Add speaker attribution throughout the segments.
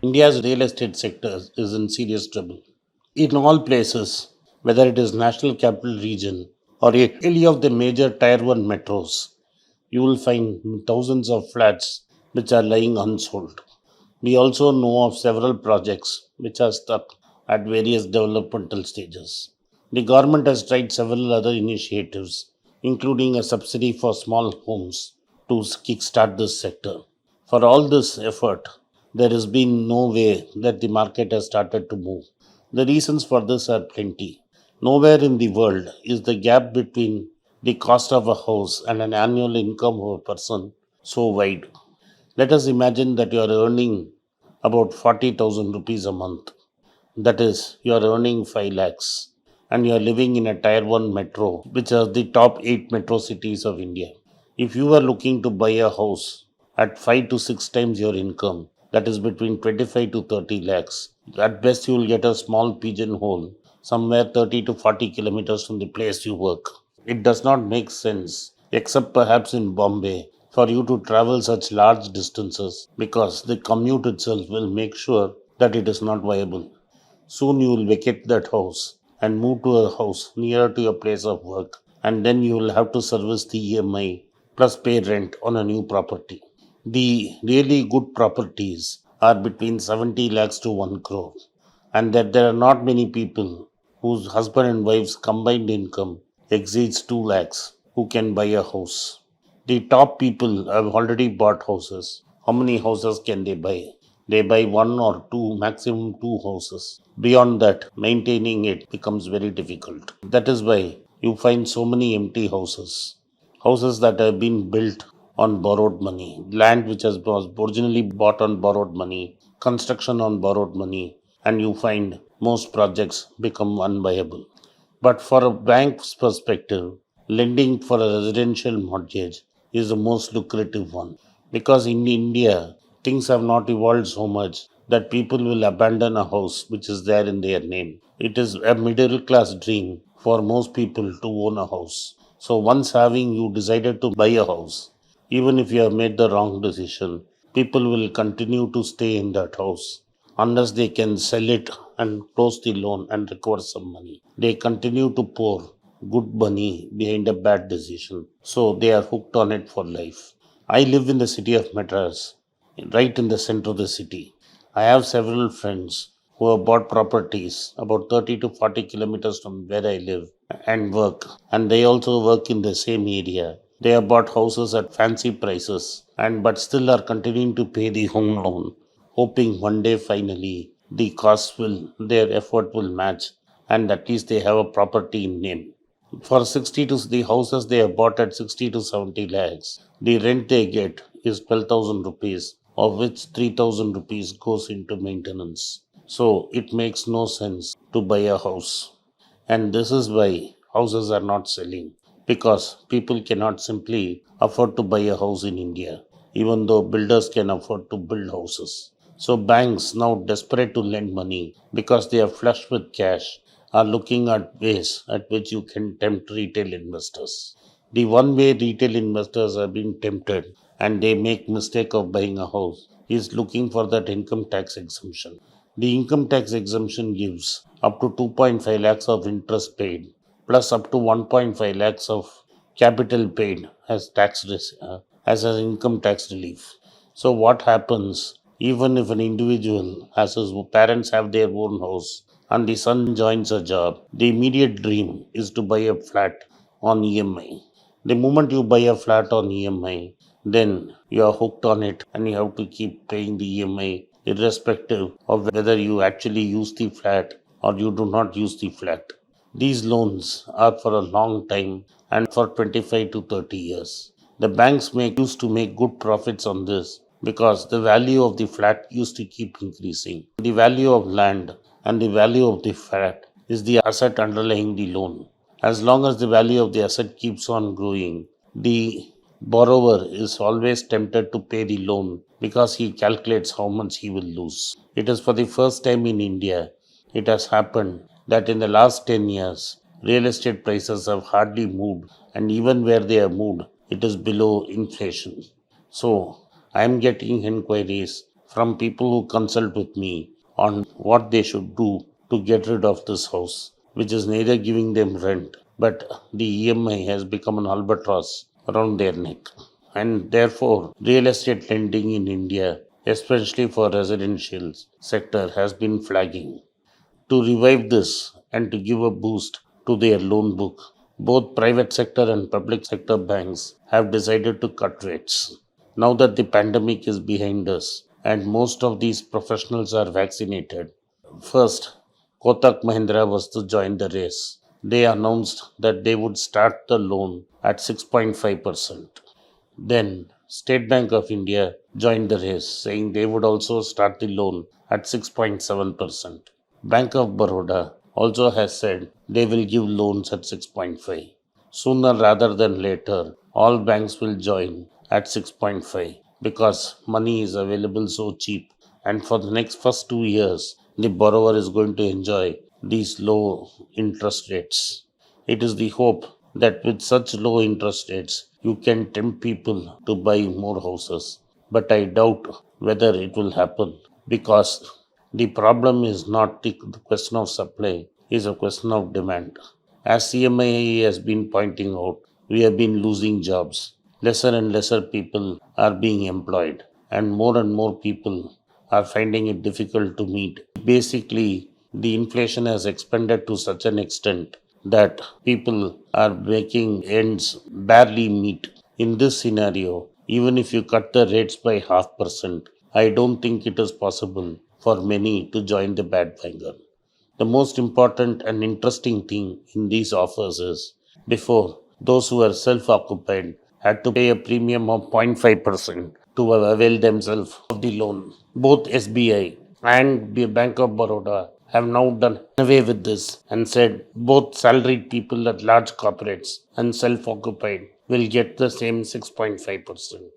Speaker 1: India's real estate sector is in serious trouble. In all places, whether it is National Capital Region or any of the major Tier 1 metros, you will find thousands of flats which are lying unsold. We also know of several projects which are stuck at various developmental stages. The government has tried several other initiatives, including a subsidy for small homes to kickstart this sector. For all this effort, there has been no way that the market has started to move. The reasons for this are plenty. Nowhere in the world is the gap between the cost of a house and an annual income of a person so wide. Let us imagine that you are earning about 40,000 rupees a month. That is, you are earning 5 lakhs and you are living in a tier 1 metro, which are the top 8 metro cities of India. If you are looking to buy a house at 5 to 6 times your income, that is between 25 to 30 lakhs, at best you will get a small pigeonhole somewhere 30 to 40 kilometers from the place you work. It does not make sense, except perhaps in Bombay, for you to travel such large distances because the commute itself will make sure that it is not viable. Soon you will vacate that house and move to a house nearer to your place of work, and then you will have to service the EMI plus pay rent on a new property. The really good properties are between 70 lakhs to 1 crore, and that there are not many people whose husband and wife's combined income exceeds 2 lakhs who can buy a house. The top people have already bought houses. How many houses can they buy? They buy one or two, maximum two houses. Beyond that, maintaining it becomes very difficult. That is why you find so many empty houses. Houses that have been built on borrowed money, land which was originally bought on borrowed money, construction on borrowed money, and you find most projects become unviable. But for a bank's perspective, lending for a residential mortgage is the most lucrative one because in India, things have not evolved so much that people will abandon a house which is there in their name. It is a middle class dream for most people to own a house. So, once having you decided to buy a house, even if you have made the wrong decision, people will continue to stay in that house unless they can sell it and close the loan and recover some money. They continue to pour good money behind a bad decision. So they are hooked on it for life. I live in the city of Madras, right in the center of the city. I have several friends who have bought properties about 30 to 40 kilometers from where I live and work, and they also work in the same area. They have bought houses at fancy prices and but still are continuing to pay the home loan, hoping one day finally the cost will, their effort will match, and at least they have a property in name. For 60 to the houses they have bought at 60 to 70 lakhs, the rent they get is 12,000 rupees, of which 3,000 rupees goes into maintenance. So it makes no sense to buy a house. And this is why houses are not selling because people cannot simply afford to buy a house in India, even though builders can afford to build houses. So banks, now desperate to lend money because they are flush with cash, are looking at ways at which you can tempt retail investors. The one way retail investors are being tempted and they make mistake of buying a house is looking for that income tax exemption. The income tax exemption gives up to 2.5 lakhs of interest paid plus up to 1.5 lakhs of capital paid as as an income tax relief. So what happens even if an individual as his parents have their own house and the son joins a job, the immediate dream is to buy a flat on EMI. The moment you buy a flat on EMI, then you are hooked on it and you have to keep paying the EMI irrespective of whether you actually use the flat or you do not use the flat. These loans are for a long time and for 25 to 30 years. The banks used to make good profits on this because the value of the flat used to keep increasing. The value of land and the value of the flat is the asset underlying the loan. As long as the value of the asset keeps on growing, the borrower is always tempted to pay the loan because he calculates how much he will lose. It is for the first time in India, it has happened that in the last 10 years, real estate prices have hardly moved, and even where they have moved, it is below inflation. So, I am getting inquiries from people who consult with me on what they should do to get rid of this house, which is neither giving them rent, but the EMI has become an albatross around their neck. And therefore, real estate lending in India, especially for residential sector, has been flagging. To revive this and to give a boost to their loan book, both private sector and public sector banks have decided to cut rates. Now that the pandemic is behind us and most of these professionals are vaccinated, first, Kotak Mahindra was to join the race. They announced that they would start the loan at 6.5%. Then, State Bank of India joined the race, saying they would also start the loan at 6.7%. Bank of Baroda also has said they will give loans at 6.5. Sooner rather than later, all banks will join at 6.5 because money is available so cheap. And for the next first 2 years, the borrower is going to enjoy these low interest rates. It is the hope that with such low interest rates, you can tempt people to buy more houses. But I doubt whether it will happen because the problem is not the question of supply, it's a question of demand. As CMIA has been pointing out, we have been losing jobs. Lesser and lesser people are being employed, and more people are finding it difficult to meet. Basically, the inflation has expanded to such an extent that people are making ends barely meet. In this scenario, even if you cut the rates by 0.5%, I don't think it is possible for many to join the bandwagon. The most important and interesting thing in these offers is before, those who are self occupied had to pay a premium of 0.5% to avail themselves of the loan. Both SBI and the Bank of Baroda have now done away with this and said both salaried people at large corporates and self occupied will get the same 6.5%.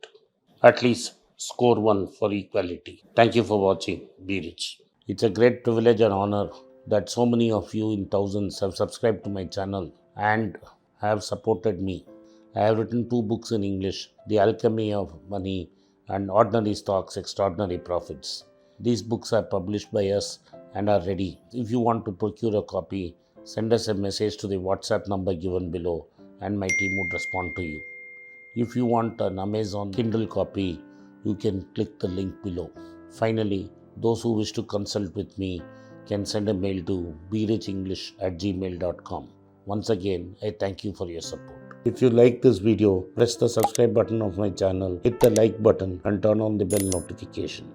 Speaker 1: At least score one for equality. Thank you for watching. Be rich. It's a great privilege and honor that so many of you in thousands have subscribed to my channel and have supported me. I have written 2 books in English, The Alchemy of Money and Ordinary Stocks, Extraordinary Profits. These books are published by us and are ready. If you want to procure a copy, send us a message to the WhatsApp number given below and my team would respond to you. If you want an Amazon Kindle copy, you can click the link below. Finally, those who wish to consult with me can send a mail to berichenglish@gmail.com. Once again, I thank you for your support. If you like this video, press the subscribe button of my channel, hit the like button and turn on the bell notification.